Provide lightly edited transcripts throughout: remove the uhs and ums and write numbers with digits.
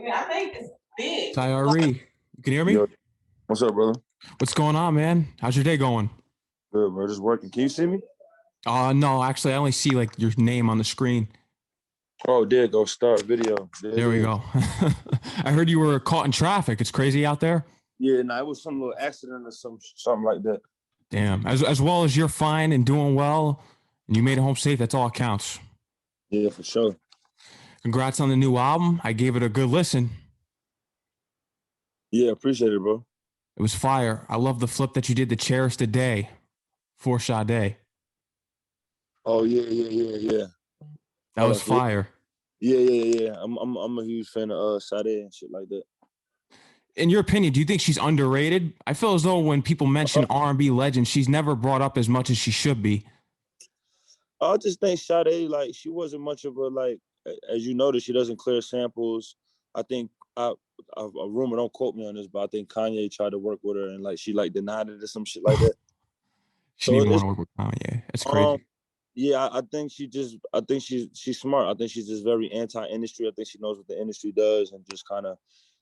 Sy Ari, you can hear me? Yo, what's up, brother? What's going on, man? How's your day going? Good, bro. Just working. Can you see me? No, actually, I only see like your name on the screen. Oh, there go. Start video. There we go. I heard you were caught in traffic. It's crazy out there. Yeah, nah, it was some little accident or something like that. Damn. As well as you're fine and doing well, and you made it home safe. That's all that counts. Yeah, for sure. Congrats on the new album. I gave it a good listen. Yeah, appreciate it, bro. It was fire. I love the flip that you did to Cherish Today for Sade. Oh yeah. That was fire. Yeah. I'm a huge fan of Sade and shit like that. In your opinion, do you think she's underrated? I feel as though when people mention R&B legends, she's never brought up as much as she should be. I just think Sade, like, she wasn't much of a, like, as you notice, she doesn't clear samples. I think a rumor, don't quote me on this, but I think Kanye tried to work with her and like she like denied it or some shit like that. She didn't want to work with Kanye. It's crazy. Yeah, I think she's smart. I think she's just very anti-industry. I think she knows what the industry does and just kind of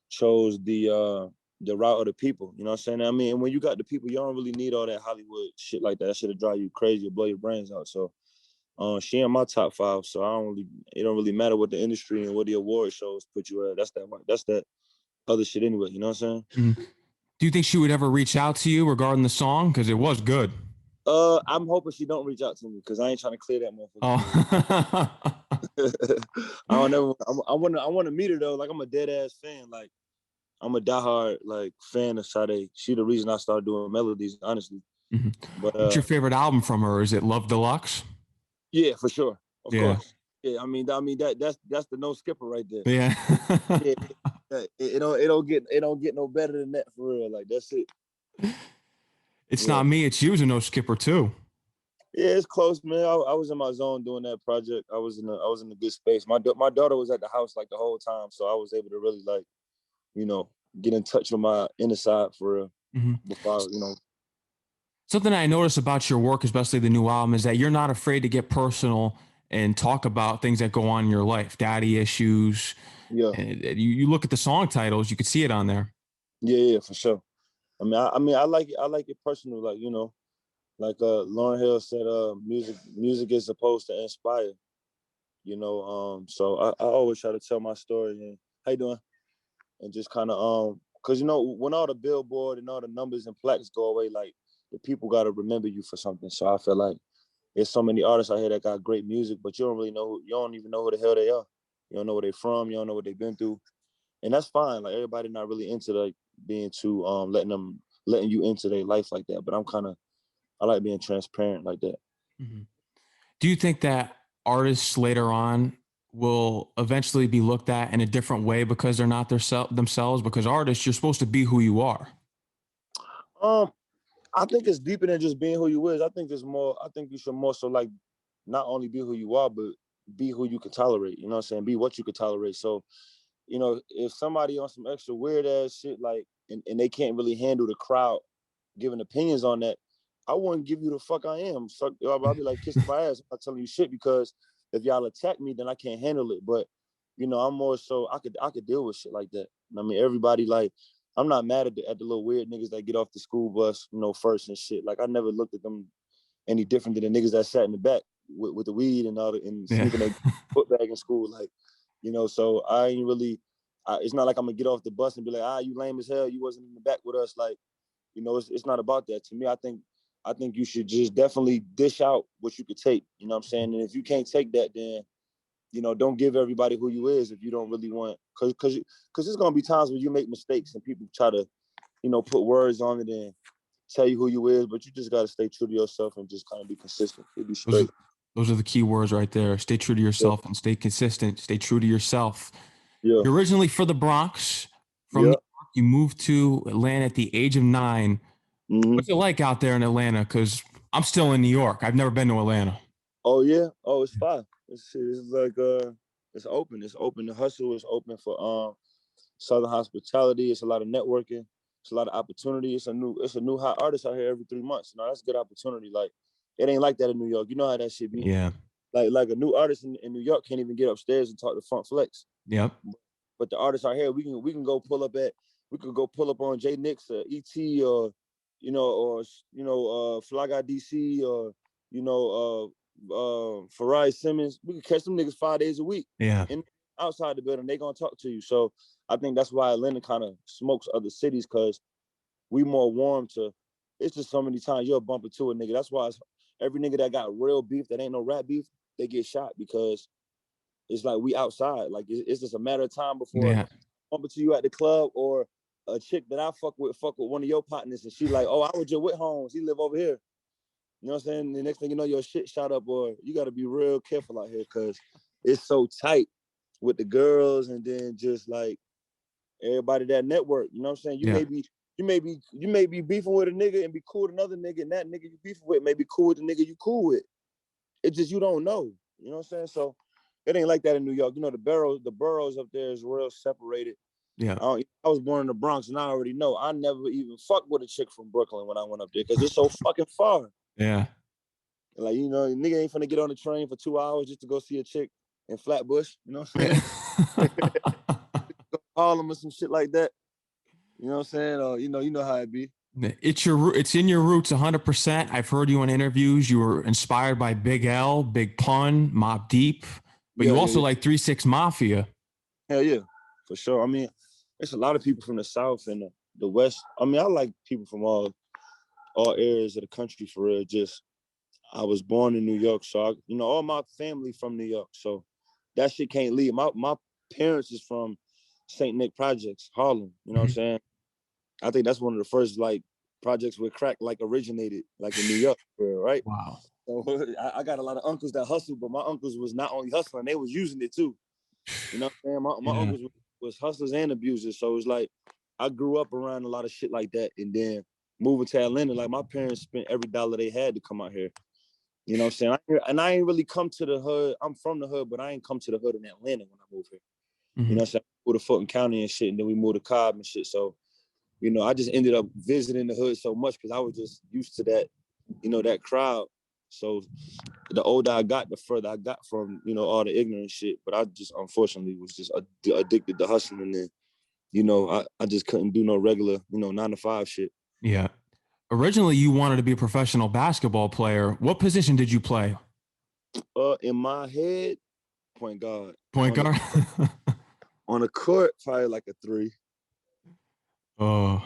chose the route of the people. You know what I'm saying? I mean, and when you got the people, you don't really need all that Hollywood shit like that. That shit'll drive you crazy or blow your brains out. So she in my top 5. So it don't really matter what the industry and what the award shows put you at. That's that other shit anyway. You know what I'm saying? Mm-hmm. Do you think she would ever reach out to you regarding the song? Because it was good. I'm hoping she don't reach out to me because I ain't trying to clear that motherfucker. Oh. I want to meet her though. Like, I'm a dead ass fan. Like, I'm a diehard like fan of Sade. She the reason I started doing melodies, honestly. Mm-hmm. But what's your favorite album from her? Is it Love Deluxe? Yeah, for sure. Of course. Yeah, I mean that's the no skipper right there. Yeah. It don't get no better than that for real. Like, that's it. It's not me, it's you, a no skipper too. Yeah, it's close, man. I was in my zone doing that project. I was in a good space. My daughter was at the house like the whole time, so I was able to really, like, you know, get in touch with my inner side for real. Mm-hmm. Before, you know. Something I noticed about your work, especially the new album, is that you're not afraid to get personal and talk about things that go on in your life, daddy issues. Yeah. And you look at the song titles, you could see it on there. Yeah, for sure. I mean, I like it personal, like, you know, like Lauryn Hill said, music is supposed to inspire, you know. So I always try to tell my story and how you doing, and just kind of because, you know, when all the billboard and all the numbers and plaques go away, like, the people got to remember you for something. So I feel like there's so many artists out here that got great music, but you don't even know who the hell they are. You don't know where they're from. You don't know what they've been through, and that's fine. Like, everybody not really into like being too letting you into their life like that. But I like being transparent like that. Mm-hmm. Do you think that artists later on will eventually be looked at in a different way because they're not themselves? Because artists, you're supposed to be who you are. I think it's deeper than just being who you is. I think you should more so, like, not only be who you are, but be who you can tolerate. You know what I'm saying? Be what you can tolerate. So, you know, if somebody on some extra weird ass shit, like, and they can't really handle the crowd giving opinions on that, I wouldn't give you the fuck I am. So I'll be like, kiss my ass. I'm not telling you shit, because if y'all attack me, then I can't handle it. But, you know, I'm more so I could deal with shit like that. I mean, everybody, like, I'm not mad at the little weird niggas that get off the school bus, you know, first and shit. Like, I never looked at them any different than the niggas that sat in the back with the weed and all and sneaking their foot bag in school. Like, you know, so I ain't really. It's not like I'm gonna get off the bus and be like, you lame as hell. You wasn't in the back with us. Like, you know, it's not about that. To me, I think you should just definitely dish out what you could take. You know what I'm saying? And if you can't take that, then, you know, don't give everybody who you is if you don't really want. Because there's gonna be times where you make mistakes and people try to, you know, put words on it and tell you who you is, but you just gotta stay true to yourself and just kind of be consistent. You'll be straight. Those are the key words right there. Stay true to yourself and stay consistent. Stay true to yourself. Yeah. You're originally from the Bronx. From New York, you moved to Atlanta at the age of 9. Mm-hmm. What's it like out there in Atlanta? Because I'm still in New York. I've never been to Atlanta. Oh yeah. Oh, it's fine. It's like it's open. It's open to hustle. It's open for Southern hospitality. It's a lot of networking. It's a lot of opportunity. It's a new hot artist out here every 3 months. Now, that's a good opportunity. Like, it ain't like that in New York. You know how that shit be. Yeah. Like a new artist in New York can't even get upstairs and talk to Funk Flex. Yep. but the artists are here. We can go pull up on J Nix or ET or Fly Guy DC or Farai Simmons. We can catch them niggas 5 days a week. Yeah. And outside the building, they gonna talk to you. So I think that's why Atlanta kind of smokes other cities, because we more warm to. It's just so many times you'll bump into a nigga. That's why every nigga that got real beef that ain't no rap beef, they get shot, because it's like we outside. Like it's just a matter of time before I bump into you at the club, or a chick that I fuck with one of your partners, and she like, oh, I was just with Holmes. He live over here. You know what I'm saying? The next thing you know, your shit shot up, or you got to be real careful out here, because it's so tight with the girls, and then just like everybody that network. You know what I'm saying? You may be beefing with a nigga and be cool with another nigga, and that nigga you beefing with may be cool with the nigga you cool with. It's just you don't know. You know what I'm saying? So it ain't like that in New York. You know, the boroughs up there is real separated. Yeah. I was born in the Bronx, and I already know I never even fucked with a chick from Brooklyn when I went up there, because it's so fucking far. Yeah. Like, you know, nigga ain't finna get on the train for 2 hours just to go see a chick in Flatbush. You know what I'm saying? Harlem or some shit like that. You know what I'm saying? Or you know how it be. It's in your roots 100%. I've heard you in interviews. You were inspired by Big L, Big Pun, Mobb Deep, but you also like 3 6 Mafia. Hell yeah, for sure. I mean, there's a lot of people from the South and the West. I mean, I like people from all areas of the country, for real. Just I was born in New York, so all my family from New York, so that shit can't leave. My parents is from St. Nick Projects, Harlem. You know what I'm saying? I think that's one of the first like projects where crack like originated, like in New York, right? Wow. So I got a lot of uncles that hustled, but my uncles was not only hustling, they was using it too. You know what I'm saying? My uncles was hustlers and abusers. So it was like I grew up around a lot of shit like that. And then moving to Atlanta, like my parents spent every dollar they had to come out here. You know what I'm saying? I ain't really come to the hood. I'm from the hood, but I ain't come to the hood in Atlanta when I moved here. You know what I'm saying? I moved to Fulton County and shit, and then we moved to Cobb and shit. So, I just ended up visiting the hood so much because I was just used to that, that crowd. So the older I got, the further I got from, all the ignorant shit. But I just, unfortunately, was just addicted to hustling. And I just couldn't do no regular, 9-to-5 shit. Yeah. Originally, you wanted to be a professional basketball player. What position did you play? In my head, point guard. Point guard? On the court, probably like a 3. Who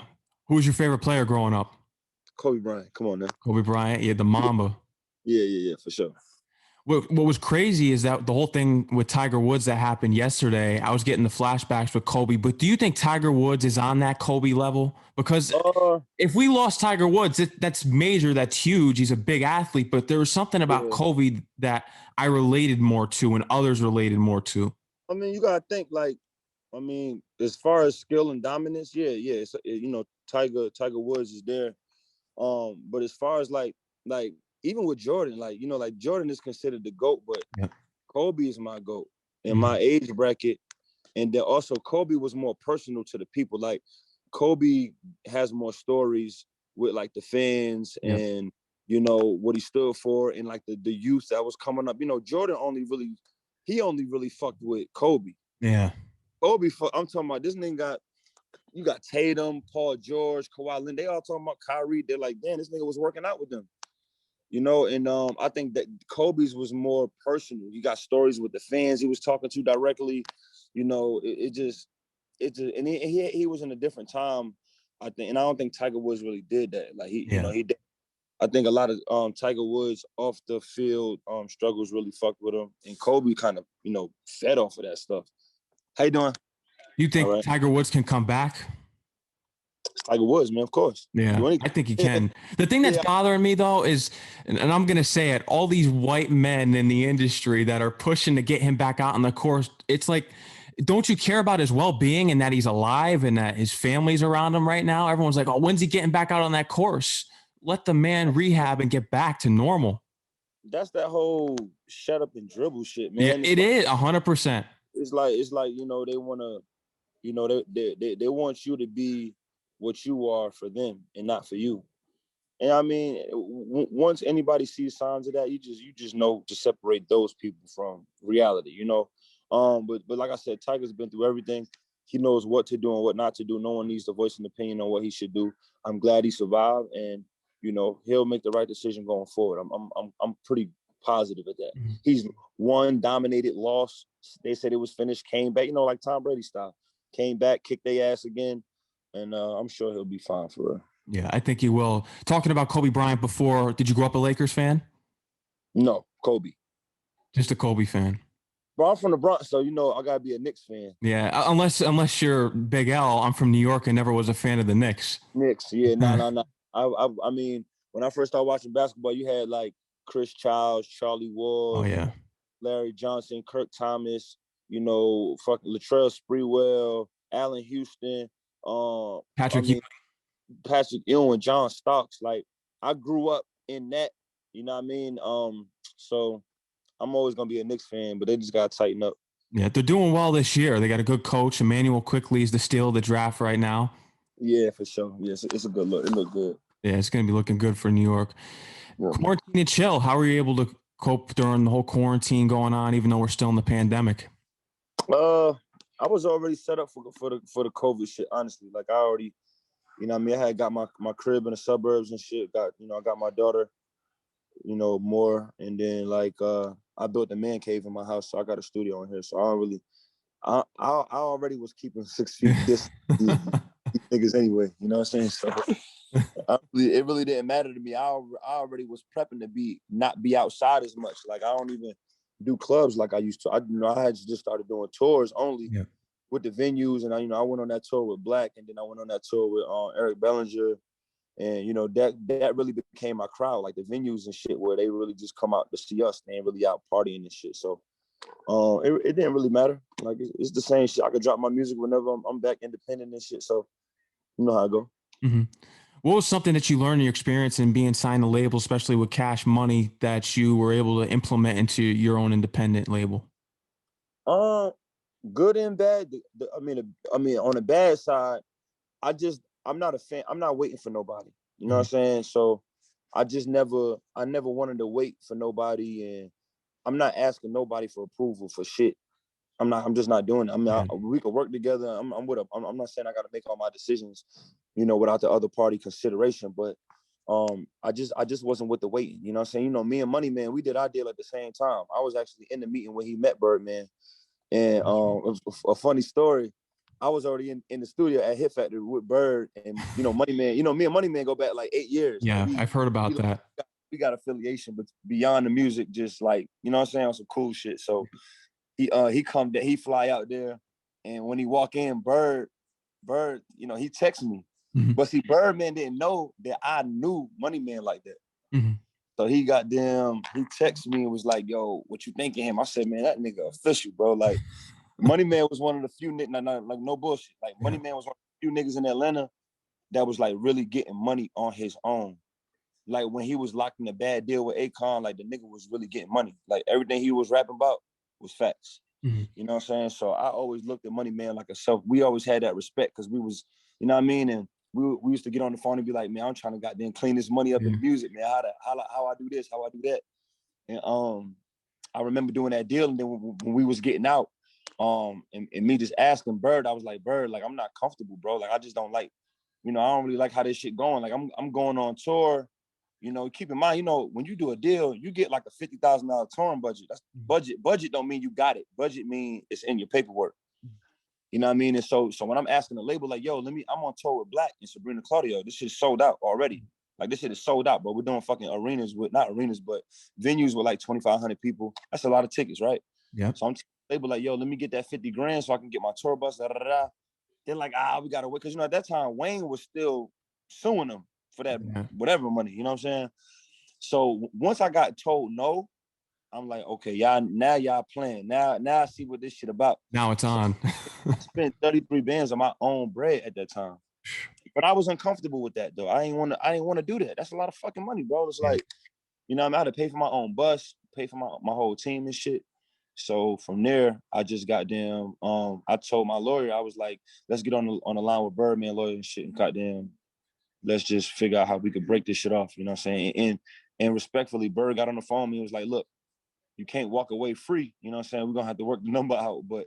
was your favorite player growing up? Kobe Bryant. Come on now. Kobe Bryant. Yeah, the Mamba. Yeah, for sure. What was crazy is that the whole thing with Tiger Woods that happened yesterday, I was getting the flashbacks with Kobe, but do you think Tiger Woods is on that Kobe level? Because if we lost Tiger Woods, that's major, that's huge. He's a big athlete, but there was something about Kobe that I related more to and others related more to. I mean, you got to think as far as skill and dominance, it's, Tiger Woods is there. But as far as like even with Jordan, like Jordan is considered the GOAT, but Kobe is my GOAT in my age bracket. And then also Kobe was more personal to the people. Like Kobe has more stories with like the fans and what he stood for, and like the youth that was coming up. Jordan only really fucked with Kobe. Yeah. Kobe, I'm talking about this nigga you got Tatum, Paul George, Kawhi Leonard. They all talking about Kyrie. They're like, damn, this nigga was working out with them. And I think that Kobe's was more personal. You got stories with the fans he was talking to directly. And he was in a different time, I think. And I don't think Tiger Woods really did that. Like he did. I think a lot of Tiger Woods off the field struggles really fucked with him. And Kobe kind of, fed off of that stuff. How you doing? You think Tiger Woods can come back? Tiger Woods, man, of course. Yeah, I think he can. The thing that's bothering me, though, is, and I'm going to say it, all these white men in the industry that are pushing to get him back out on the course, it's like, don't you care about his well-being and that he's alive and that his family's around him right now? Everyone's like, oh, when's he getting back out on that course? Let the man rehab and get back to normal. That's that whole shut up and dribble shit, man. Yeah, it is 100%. It's like, they want to, they want you to be what you are for them and not for you. And I mean, once anybody sees signs of that, you just know to separate those people from reality. But like I said, Tiger's been through everything. He knows what to do and what not to do. No one needs to voice an opinion on what he should do. I'm glad he survived, and he'll make the right decision going forward. I'm pretty positive at that. Mm-hmm. He's won, dominated, lost. They said it was finished, came back, like Tom Brady style. Came back, kicked their ass again, and I'm sure he'll be fine for real. Yeah, I think he will. Talking about Kobe Bryant before, did you grow up a Lakers fan? No, Kobe. Just a Kobe fan. Bro, I'm from the Bronx, so I gotta be a Knicks fan. Yeah, unless you're Big L. I'm from New York and never was a fan of the Knicks. Knicks, yeah, no. I mean, when I first started watching basketball, you had like Chris Childs, Charlie Ward, Oh yeah, Larry Johnson, Kirk Thomas, fucking Latrell Sprewell, Allen Houston, Patrick Patrick Ewing, John Starks. Like, I grew up in that, you know what I mean? So I'm always gonna be a Knicks fan, but they just gotta tighten up. Yeah, they're doing well this year. They got a good coach. Emmanuel Quickly is the steal of the draft right now. Yeah, for sure. Yeah, it's a good look. It looked good. Yeah, it's going to be looking good for New York. Yeah. Quarantine and chill. How were you able to cope during the whole quarantine going on, even though we're still in the pandemic? I was already set up for the COVID shit. Honestly, like I already, I had got my crib in the suburbs and shit. I got my daughter, more, and then like I built a man cave in my house, so I got a studio in here. So I don't really, I already was keeping 6 feet distance these niggas anyway. You know what I'm saying? So it really didn't matter to me. I already was prepping to not be outside as much. Like I don't even do clubs like I used to. I had just started doing tours only with the venues, and I went on that tour with Black, and then I went on that tour with Eric Bellinger, and that really became my crowd, like the venues and shit, where they really just come out to see us. They ain't really out partying and shit. So it didn't really matter. Like it's the same shit. I could drop my music whenever I'm back independent and shit. So you know how I go. Mm-hmm. What was something that you learned in your experience in being signed to label, especially with Cash Money, that you were able to implement into your own independent label? Good and bad. I mean, on the bad side, I'm not a fan. I'm not waiting for nobody. You know what I'm saying? So I never wanted to wait for nobody, and I'm not asking nobody for approval for shit. I'm just not doing it. I mean, we could work together. I'm not saying I got to make all my decisions, without the other party consideration. But I just wasn't with the waiting. You know what I'm saying? Me and Money Man, we did our deal at the same time. I was actually in the meeting when he met Birdman. And a funny story, I was already in the studio at Hit Factory with Bird and Money Man. Me and Money Man go back like 8 years. Yeah, I've heard about that. We got affiliation, but beyond the music, just like you know what I'm saying, on some cool shit. So he fly out there, and when he walk in, Bird, he texts me. Mm-hmm. But see, Birdman didn't know that I knew Money Man like that. Mm-hmm. So he texted me and was like, yo, what you think of him? I said, man, that nigga official, bro. Like, Money Man was one of the few niggas, like, no bullshit. Like, Money Man was one of the few niggas in Atlanta that was, like, really getting money on his own. Like, when he was locked in a bad deal with Akon, like, the nigga was really getting money. Like, everything he was rapping about was facts. Mm-hmm. You know what I'm saying? So I always looked at Money Man like a self. We always had that respect because we was, you know what I mean? And we used to get on the phone and be like, man, I'm trying to goddamn clean this money up in the music, man. How I do this, how I do that. And I remember doing that deal, and then when we was getting out, and me just asking Bird, I was like, Bird, like I'm not comfortable, bro. Like I just don't like, I don't really like how this shit going. Like I'm going on tour. Keep in mind, when you do a deal, you get like a $50,000 touring budget. That's budget. Budget don't mean you got it. Budget mean it's in your paperwork. You know what I mean? And so when I'm asking the label, like, yo, I'm on tour with Black and Sabrina Claudio. This shit's sold out already. Like, this shit is sold out, but we're doing fucking arenas not arenas, but venues with like 2,500 people. That's a lot of tickets, right? Yeah. So I'm label like, yo, let me get that 50 grand so I can get my tour bus, da da da. They're like, we gotta wait. Cause at that time, Wayne was still suing them for that whatever money, you know what I'm saying? So once I got told no, I'm like, okay, y'all playing. Now I see what this shit about. Now it's on. I spent 33 bands on my own bread at that time. But I was uncomfortable with that though. I didn't want to do that. That's a lot of fucking money, bro. It's like, I had to pay for my own bus, pay for my whole team and shit. So from there, I just goddamn, I told my lawyer, I was like, let's get on the line with Birdman lawyer and shit, and goddamn, let's just figure out how we could break this shit off. You know what I'm saying? And respectfully, Bird got on the phone. He was like, look, you can't walk away free. You know what I'm saying? We're gonna have to work the number out, but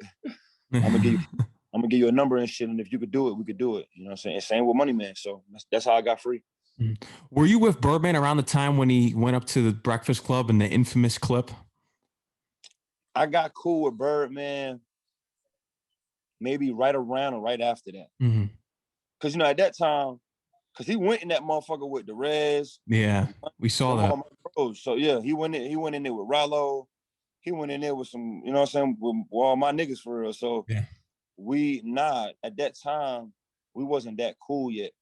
I'm gonna give you a number and shit. And if you could do it, we could do it. You know what I'm saying? And same with Money Man. So that's how I got free. Were you with Birdman around the time when he went up to the Breakfast Club and the infamous clip? I got cool with Birdman maybe right around or right after that. Cause at that time, cause he went in that motherfucker with the Rez. Yeah, we saw that. Bros. So yeah, he went in there with Rollo. He went in there with some, you know what I'm saying, with all my niggas for real. So yeah. At that time, we wasn't that cool yet.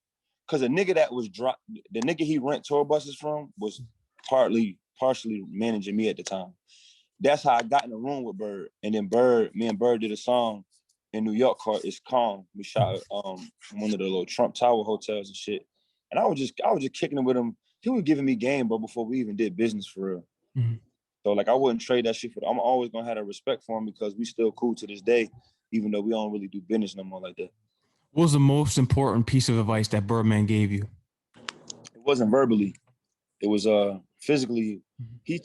Cause the nigga that was the nigga he rent tour buses from was partially managing me at the time. That's how I got in the room with Bird. And then me and Bird did a song in New York called It's Calm. We shot one of the little Trump Tower hotels and shit. And I was just kicking it with him. He was giving me game, bro, before we even did business for real. So like I wouldn't trade that shit for I'm always gonna have that respect for him because we still cool to this day, even though we don't really do business no more like that. What was the most important piece of advice that Birdman gave you? It wasn't verbally. It was physically. He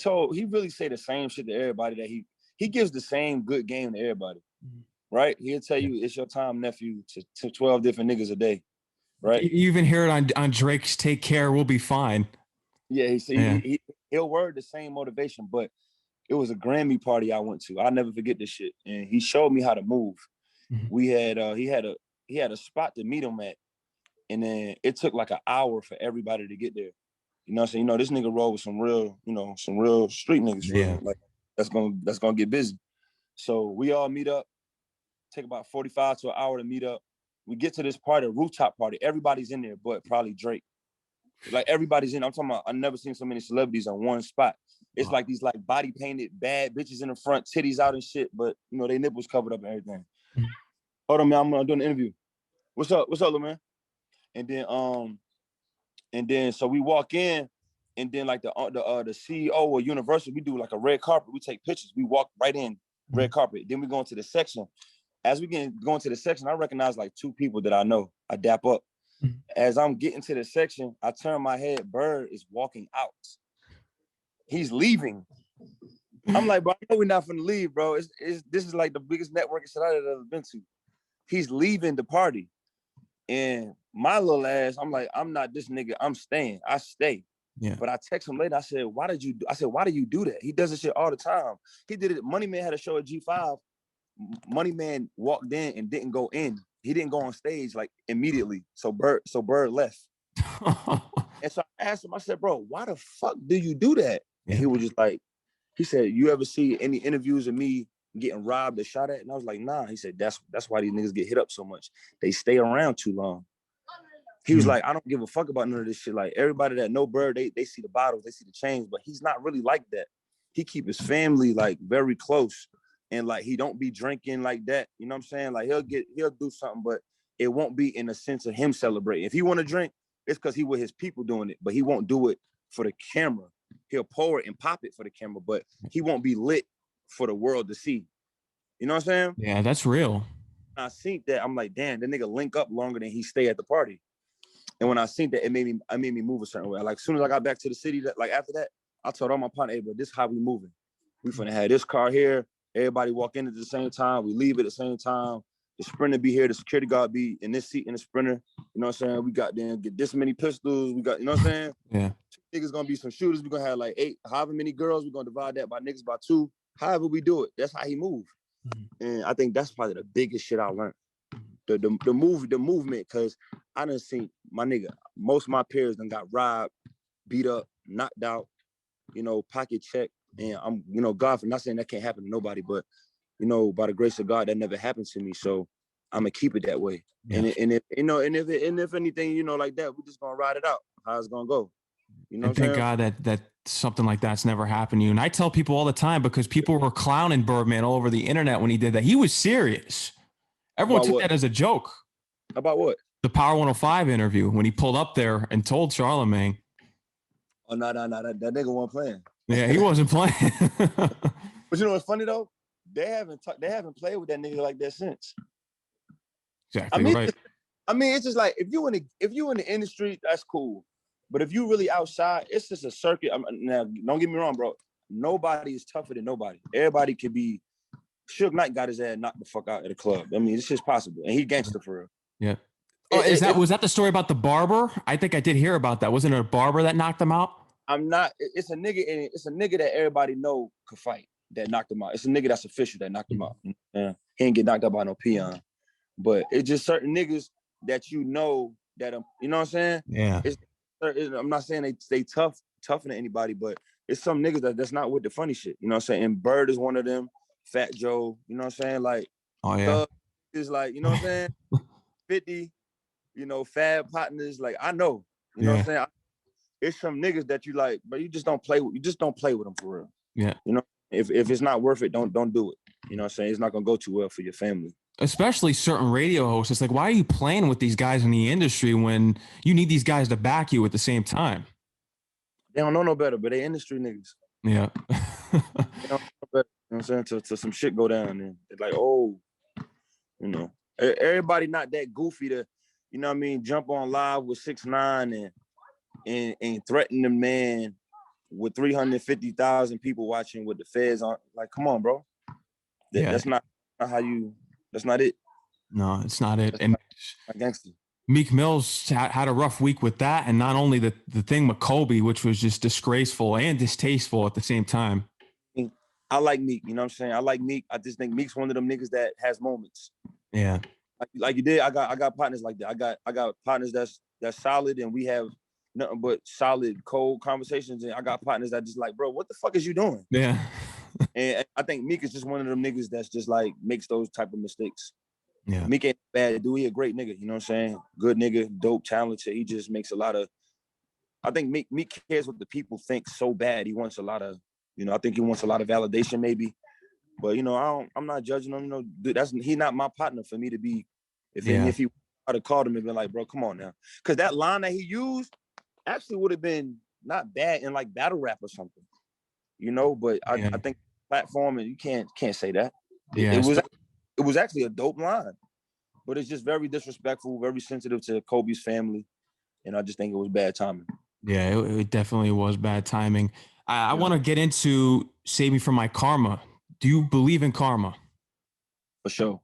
really say the same shit to everybody that he gives the same good game to everybody. Right? He'll tell you it's your time, nephew, to 12 different niggas a day. Right? You even hear it on Drake's Take Care, We'll Be Fine. Yeah, he'll word the same motivation, but it was a Grammy party I went to. I'll never forget this shit. And he showed me how to move. We had he had a spot to meet him at. And then it took like an hour for everybody to get there. You know what I'm saying? This nigga roll with some real street niggas. Yeah. Like that's gonna get busy. So we all meet up, take about 45 to an hour to meet up. We get to this party, a rooftop party. Everybody's in there, but probably Drake. Like everybody's in. I'm talking about, I've never seen so many celebrities on one spot. It's like these like body painted bad bitches in the front, titties out and shit, but they nipples covered up and everything. Hold on, man, I'm doing an interview. What's up, little man? And then so we walk in, and then like the CEO of Universal, we do like a red carpet. We take pictures. We walk right in, red carpet. Then we go into the section. As we go into the section, I recognize like two people that I know. I dap up. As I'm getting to the section, I turn my head. Bird is walking out. He's leaving. I'm like, bro, I know we're not finna leave, bro. This is like the biggest networking shit I've ever been to. He's leaving the party. And my little ass, I'm like, I'm not this nigga. I'm staying. I stay. Yeah. But I text him later. I said, why do you do that? He does this shit all the time. He did it. Money Man had a show at G5. Money Man walked in and didn't go in. He didn't go on stage like immediately. So Bird left. And so I asked him, I said, bro, why the fuck do you do that? And he was just like, he said, you ever see any interviews of me getting robbed or shot at? And I was like, nah. He said, that's why these niggas get hit up so much. They stay around too long. He was like, I don't give a fuck about none of this shit. Like everybody that know Bird, they see the bottles, they see the chains, but he's not really like that. He keep his family like very close, and like he don't be drinking like that. You know what I'm saying? Like he'll do something, but it won't be in the sense of him celebrating. If he want to drink, it's because he with his people doing it, but he won't do it for the camera. He'll pour it and pop it for the camera, but he won't be lit for the world to see. You know what I'm saying? Yeah, that's real. I seen that. I'm like, damn, that nigga link up longer than he stay at the party. And when I seen that, it made me move a certain way. Like as soon as I got back to the city, after that, I told all my partner, hey, bro, this is how we moving. We finna have this car here. Everybody walk in at the same time. We leave at the same time. The Sprinter be here. The security guard be in this seat in the Sprinter. You know what I'm saying? We got then get this many pistols. We got, you know what I'm saying? Yeah. Niggas gonna be some shooters. We're gonna have like 8, however many girls. We're gonna divide that by niggas by 2. However we do it, that's how he move. And I think that's probably the biggest shit I learned. The movement, because I done seen my nigga, most of my peers done got robbed, beat up, knocked out, pocket check. And I'm, God, for not saying that can't happen to nobody, but by the grace of God, that never happened to me. So I'm gonna keep it that way. Yeah. And if anything, like that, we just gonna ride it out. How it's gonna go. And thank God that something like that's never happened to you. And I tell people all the time, because people were clowning Birdman all over the internet when he did that. He was serious. Everyone took that as a joke. About what? The Power 105 interview when he pulled up there and told Charlemagne. Oh, no. That nigga wasn't playing. Yeah, he wasn't playing. But you know what's funny though? They haven't played with that nigga like that since. Exactly right. It's just like if you in the industry, that's cool. But if you really outside, it's just a circuit. Now, don't get me wrong, bro. nobody is tougher than nobody. Everybody could be. Suge Knight got his ass knocked the fuck out at a club. I mean, it's just possible, and he gangster for real. Yeah. Oh, was that the story about the barber? I think I did hear about that. Wasn't it a barber that knocked him out? I'm not. It's a nigga, and it's a nigga that everybody know could fight that knocked him out. It's a nigga that's official that knocked him out. He ain't get knocked out by no peon, but it's just certain niggas that you know that you know what I'm saying? Yeah. I'm not saying they tougher than anybody, but it's some niggas that's not with the funny shit. You know what I'm saying? And Bird is one of them. Fat Joe, you know what I'm saying? Like, oh yeah, is like, you know what I'm saying? 50, you know, Fab Partners. Like, I know, you know what I'm saying? It's some niggas that you like, but you just don't play with them for real. Yeah. You know, if it's not worth it, don't do it. You know what I'm saying? It's not gonna go too well for your family. Especially certain radio hosts. It's like, why are you playing with these guys in the industry when you need these guys to back you at the same time? They don't know no better, but they industry niggas. Yeah. They don't know better, you know what I'm saying? To some shit go down, and it's like, oh, you know, everybody not that goofy to, you know what I mean, jump on live with 6ix9ine and threaten the man with 350,000 people watching with the feds on. Like, come on, bro. That's not how you. That's not it. No, it's not it. That's and not gangster. Meek Mill's had a rough week with that, and not only the thing with Kobe, which was just disgraceful and distasteful at the same time. I like Meek, you know what I'm saying? I like Meek. I just think Meek's one of them niggas that has moments. Yeah. Like you did, I got partners like that. I got partners that's solid, and we have nothing but solid, cold conversations. And I got partners that just like, bro, what the fuck is you doing? Yeah. And I think Meek is just one of them niggas that's just like makes those type of mistakes. Yeah. Meek ain't bad dude. He a great nigga, you know what I'm saying? Good nigga, dope, talented. He just makes a lot of. I think Meek cares what the people think so bad. He wants a lot of, you know, I think he wants a lot of validation maybe. But, you know, I'm not judging him. You know, dude, he's not my partner for me to be. If he I'd have called him and been like, bro, come on now. Because that line that he used actually would have been not bad in like battle rap or something. You know, but I think platform, and you can't say that. Yeah. It was actually a dope line. But it's just very disrespectful, very sensitive to Kobe's family. And I just think it was bad timing. Yeah, it definitely was bad timing. I want to get into Save Me From My Karma. Do you believe in karma? For sure.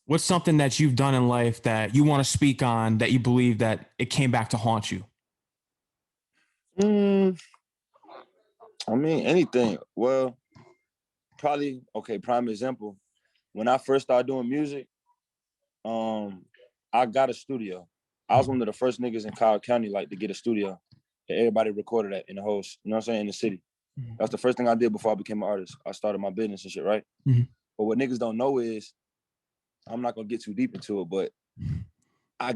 What's something that you've done in life that you want to speak on that you believe that it came back to haunt you? I mean, anything. Well, probably, okay, prime example. When I first started doing music, I got a studio. I was one of the first niggas in Cobb County like to get a studio that everybody recorded at in the whole, you know what I'm saying, in the city. That's the first thing I did before I became an artist. I started my business and shit, right? Mm-hmm. But what niggas don't know is, I'm not gonna get too deep into it, but I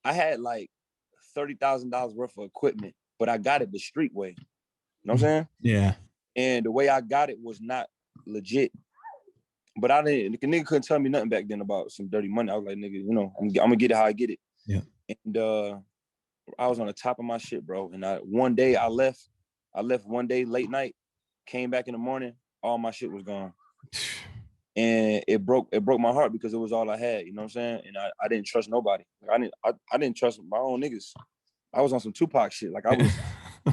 had like $30,000 worth of equipment, but I got it the street way. You know what I'm saying? Yeah. And the way I got it was not legit. But the nigga couldn't tell me nothing back then about some dirty money. I was like, nigga, you know, I'm gonna get it how I get it. Yeah. And I was on the top of my shit, bro. And one day I left one day late night, came back in the morning, all my shit was gone. And it broke my heart because it was all I had, you know what I'm saying? And I didn't trust nobody. Like, I didn't trust my own niggas. I was on some Tupac shit. Like I was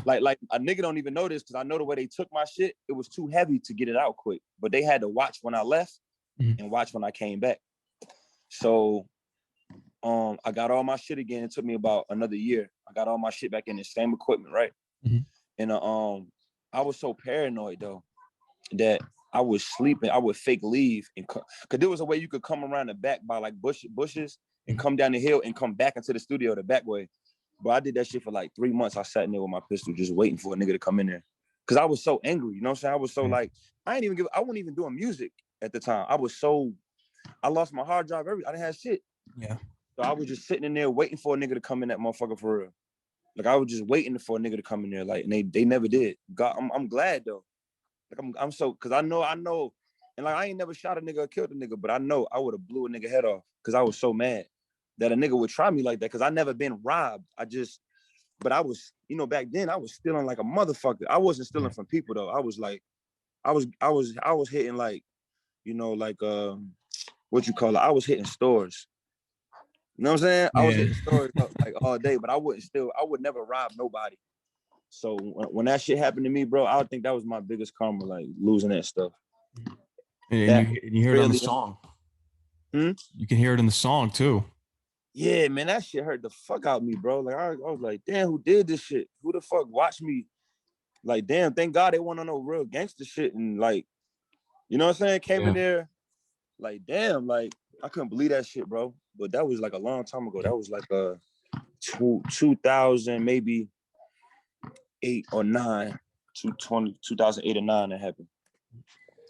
like a nigga don't even know this because I know the way they took my shit, it was too heavy to get it out quick. But they had to watch when I left and watch when I came back. So I got all my shit again. It took me about another year. I got all my shit back in the same equipment, right? And I was so paranoid though that I was sleeping. I would fake leave because there was a way you could come around the back by like bushes and come down the hill and come back into the studio the back way. But I did that shit for like 3 months. I sat in there with my pistol just waiting for a nigga to come in there. Cause I was so angry, you know what I'm saying? I was so like, I wasn't even doing music at the time. I lost my hard drive, I didn't have shit. Yeah. So I was just sitting in there waiting for a nigga to come in that motherfucker for real. Like I was just waiting for a nigga to come in there, like, and they never did. God, I'm glad though. Like I'm so, cause I know, and like I ain't never shot a nigga or killed a nigga, but I know I would have blew a nigga head off because I was so mad that a nigga would try me like that. Cause I never been robbed. But I was, you know, back then I was stealing like a motherfucker. I wasn't stealing from people though. I was like, I was hitting like, you know, like what you call it? I was hitting stores. You know what I'm saying? I was hitting stores like all day, but I would never rob nobody. So when that shit happened to me, bro, I would think that was my biggest karma, like losing that stuff. And you hear it on the really, song. You can hear it in the song too. Yeah, man, that shit hurt the fuck out of me, bro. Like I was like, damn, who did this shit? Who the fuck watched me? Like, damn, thank God they weren't on no real gangster shit. And like, you know what I'm saying? Came in there, like, damn, like I couldn't believe that shit, bro. But that was like a long time ago. That was like 2000, maybe 8 or 9, 2008 or 9 that happened.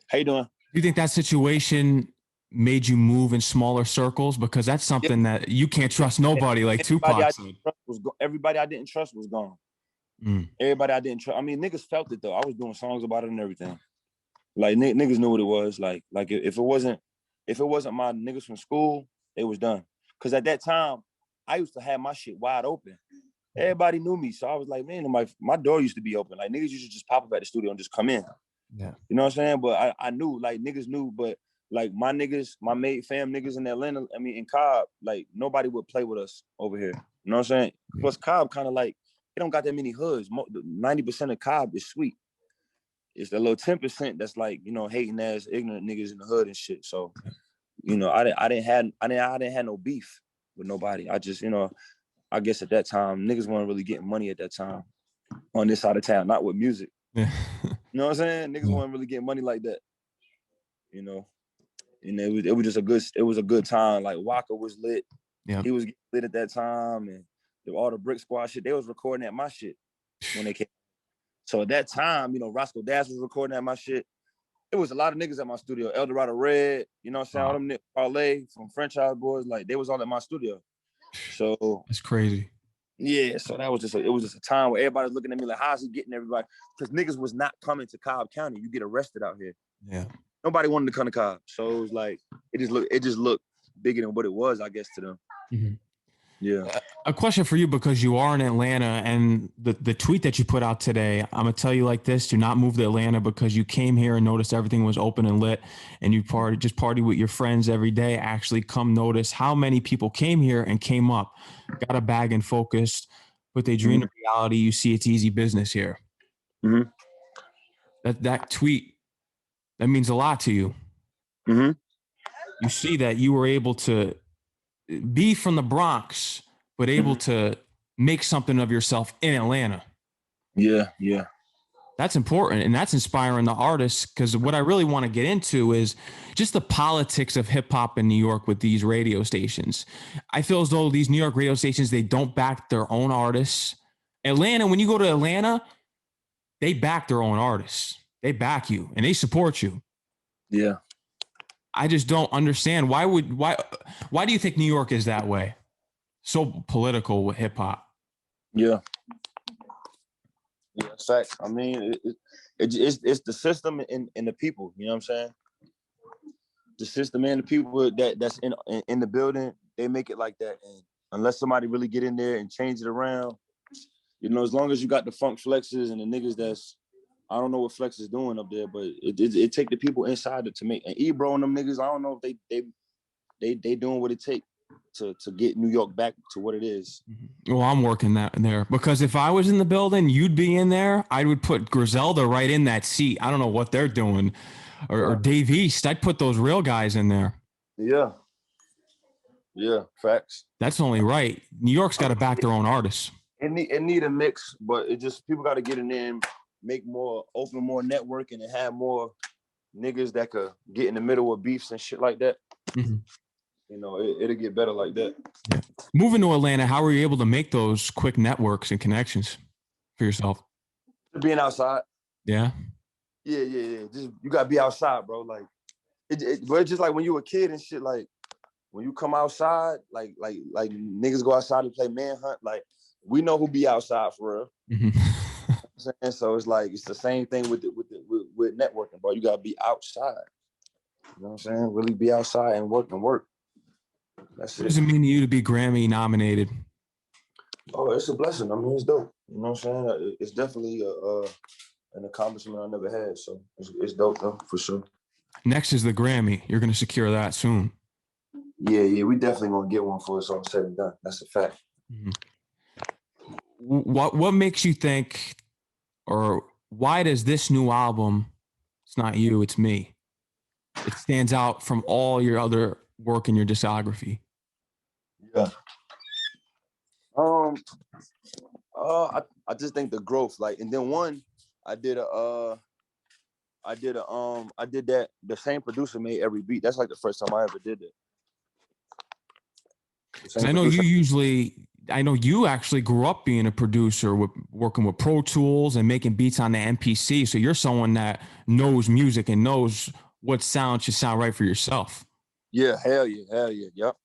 How you doing? Do you think that situation made you move in smaller circles? Because that's something that you can't trust nobody, like Tupac said. Everybody I didn't trust was gone. Everybody I didn't trust. I mean, niggas felt it though. I was doing songs about it and everything. Like niggas knew what it was. Like if it wasn't my niggas from school, it was done. Cause at that time, I used to have my shit wide open. Everybody knew me, so I was like, man, my door used to be open. Like niggas used to just pop up at the studio and just come in. Yeah, you know what I'm saying. But I knew, like niggas knew, but like my niggas, my mate fam niggas in Atlanta, I mean in Cobb, like nobody would play with us over here. You know what I'm saying? Plus Cobb kind of like it don't got that many hoods. 90% of Cobb is sweet. It's the little 10% that's like, you know, hating ass ignorant niggas in the hood and shit. So, you know, I didn't have no beef with nobody. I just, you know, I guess at that time niggas weren't really getting money at that time on this side of town, not with music. You know what I'm saying? Niggas weren't really getting money like that. You know, and it was just a good time. Like Waka was lit. Yeah, he was lit at that time, and all the Brick Squad shit. They was recording at my shit when they came. So at that time, you know, Roscoe Dash was recording at my shit. It was a lot of niggas at my studio. Eldorado Red, you know what I'm saying? All them Parlay from Franchise Boys, like they was all at my studio. So it's crazy. Yeah, so that was it was just a time where everybody was looking at me like, how's he getting everybody? Because niggas was not coming to Cobb County. You get arrested out here. Yeah. Nobody wanted to come to Cobb. So it was like, it just looked bigger than what it was, I guess, to them. Mm-hmm. Yeah. A question for you, because you are in Atlanta, and the tweet that you put out today, I'm gonna tell you like this: do not move to Atlanta because you came here and noticed everything was open and lit, and you party with your friends every day. Actually, come notice how many people came here and came up, got a bag and focused, but they dream of reality. You see, it's easy business here. Mm-hmm. That tweet, that means a lot to you. Mm-hmm. You see that you were able to be from the Bronx, but able to make something of yourself in Atlanta. Yeah, yeah. That's important, and that's inspiring the artists, because what I really want to get into is just the politics of hip-hop in New York with these radio stations. I feel as though these New York radio stations, they don't back their own artists. Atlanta, when you go to Atlanta, they back their own artists. They back you, and they support you. Yeah. I just don't understand why do you think New York is that way? So political with hip hop. Yeah. Yeah, facts. I mean, it's the system and the people. You know what I'm saying? The system and the people that's in the building, they make it like that. And unless somebody really get in there and change it around, you know, as long as you got the funk flexes and the niggas that's, I don't know what Flex is doing up there, but it take the people inside it to make, and Ebro and them niggas, I don't know if they doing what it take to get New York back to what it is. Well, I'm working that in there, because if I was in the building, you'd be in there. I would put Griselda right in that seat. I don't know what they're doing, or Dave East. I'd put those real guys in there. Yeah. Yeah, facts. That's only right. New York's got to back their own artists. It need a mix, but it just, people got to get in there and open more networking and have more niggas that could get in the middle of beefs and shit like that. Mm-hmm. You know, it'll get better like that. Yeah. Moving to Atlanta, how were you able to make those quick networks and connections for yourself? Being outside. Yeah. Yeah. Just, you gotta be outside, bro. Like, it's just like when you were a kid and shit. Like, when you come outside, like niggas go outside and play manhunt. Like, we know who be outside for real. Mm-hmm. So it's like, it's the same thing with networking, bro. You gotta be outside. You know what I'm saying? Really be outside and work. That's it. What does it mean to you to be Grammy nominated? Oh, it's a blessing. I mean, it's dope. You know what I'm saying? It's definitely an accomplishment I never had. So it's dope though, for sure. Next is the Grammy. You're gonna secure that soon. Yeah, we definitely gonna get one for us all said and done. That's a fact. Mm-hmm. What makes you think or why does this new album, it's not you, it's me, it stands out from all your other work in your discography? Yeah. Um. I just think the growth, like, and then one, I did that. The same producer made every beat. That's like the first time I ever did it. Because I know you actually grew up being a producer, with working with Pro Tools and making beats on the MPC. So you're someone that knows music and knows what sound should sound right for yourself. Yeah, hell yeah, yep.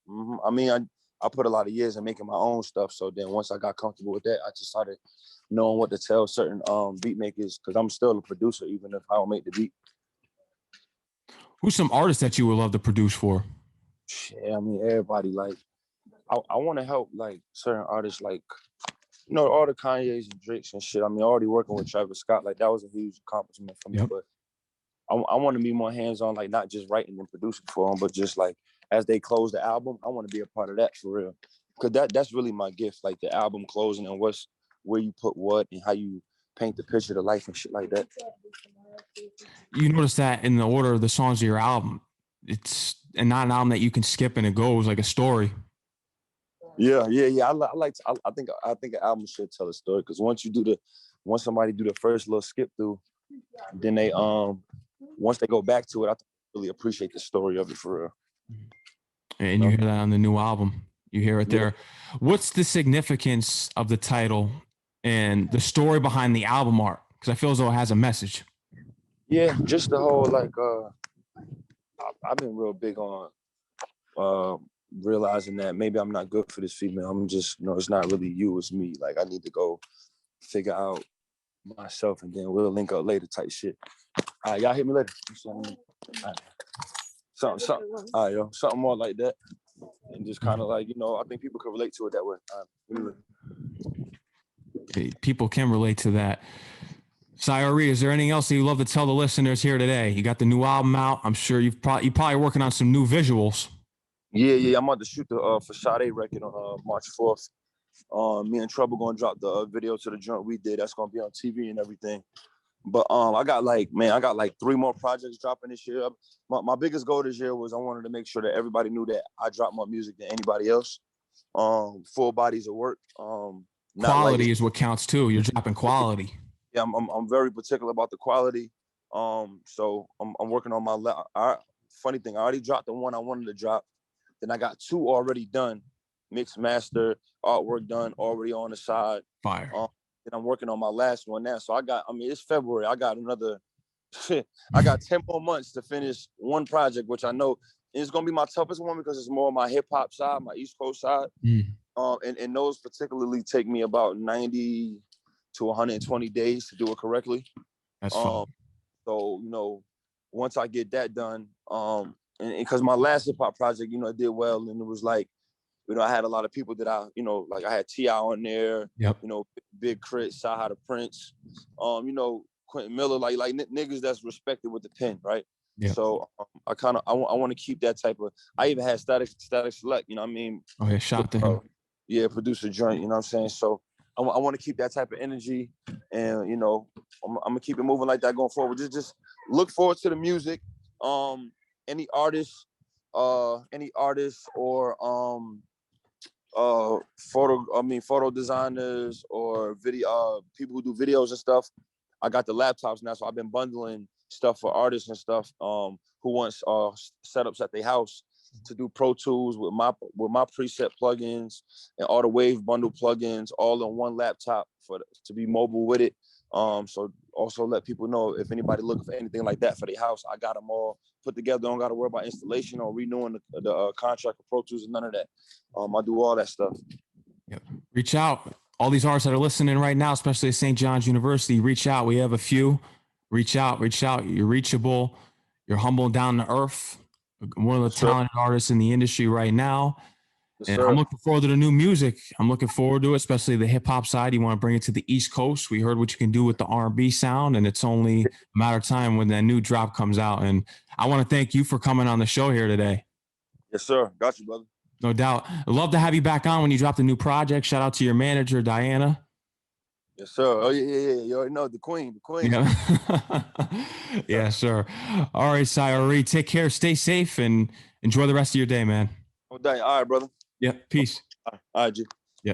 I mean, I put a lot of years in making my own stuff. So then once I got comfortable with that, I just started knowing what to tell certain beat makers, because I'm still a producer even if I don't make the beat. Who's some artists that you would love to produce for? Yeah, I mean, everybody. Like, I want to help like certain artists, like, you know, all the Kanye's and Drakes and shit. I mean, already working with Travis Scott, like that was a huge accomplishment for me. Yep. But I want to be more hands-on, like not just writing and producing for them, but just like as they close the album, I want to be a part of that for real. Because that's really my gift, like the album closing and where you put what and how you paint the picture to life and shit like that. You notice that in the order of the songs of your album, it's not an album that you can skip and it goes like a story. Yeah. I think an album should tell a story, because once somebody do the first little skip through, then they once they go back to it, I really appreciate the story of it for real. And you hear that on the new album. You hear it there. Yeah. What's the significance of the title and the story behind the album art? Because I feel as though it has a message. Yeah, just the whole like I've been real big on realizing that maybe I'm not good for this female. I'm just, it's not really you, it's me. Like I need to go figure out myself, and then we'll link up later type shit. All right, y'all hit me later. Something. All right, yo, something more like that. And just kind of like, I think people can relate to it that way. People can relate to that. Sy Ari, is there anything else that you'd love to tell the listeners here today? You got the new album out. I'm sure you're probably working on some new visuals. Yeah. I'm about to shoot the for Sade record on March 4th. Me and Trouble gonna drop the video to the joint we did. That's gonna be on TV and everything. But I got like 3 more projects dropping this year. My biggest goal this year was I wanted to make sure that everybody knew that I drop more music than anybody else. Full bodies of work. Quality is what counts too. You're dropping quality. Yeah, I'm very particular about the quality. So I'm working on my funny thing. I already dropped the one I wanted to drop. Then I got 2 already done, mixed, master, artwork done, already on the side. Fire. And I'm working on my last one now. So it's February. I got another, I got 10 more months to finish one project, which I know is going to be my toughest one because it's more my hip hop side, my East Coast side. And those particularly take me about 90 to 120 days to do it correctly. That's fun. So, once I get that done, and because my last hip hop project, it did well, and it was like, I had a lot of people that like I had T.I. on there, yep. Big Crit, Shoutout to Prince, Quentin Miller, like niggas that's respected with the pen, right? Yep. So I want to keep that type of. I even had Static Select, you know what I mean? Oh yeah, shout to him. Yeah, producer joint, you know what I'm saying? So I want to keep that type of energy, and I'm gonna keep it moving like that going forward. Just look forward to the music. Any artists or photo designers or video people who do videos and stuff. I got the laptops now, so I've been bundling stuff for artists and stuff who wants setups at their house to do Pro Tools with my preset plugins and all the Wave bundle plugins all on one laptop to be mobile with it. So also let people know if anybody looking for anything like that for their house, I got them all put together. Don't got to worry about installation or renewing the contract with Pro Tools and none of that. I do all that stuff. Yep. Reach out. All these artists that are listening right now, especially at St. John's University, reach out. We have a few. Reach out. You're reachable. You're humble and down to earth. One of the talented artists in the industry right now. Yes, and I'm looking forward to the new music. I'm looking forward to it, especially the hip hop side. You want to bring it to the East Coast. We heard what you can do with the R&B sound, and it's only a matter of time when that new drop comes out. And I want to thank you for coming on the show here today. Yes, sir. Got you, brother. No doubt. I'd love to have you back on when you drop the new project. Shout out to your manager, Diana. Yes, sir. Oh yeah. You already know the queen. The queen. Yeah. Yeah, sure. All right, Sy Ari, take care, stay safe, and enjoy the rest of your day, man. All right, brother. Yeah, peace. All right, G. Yeah.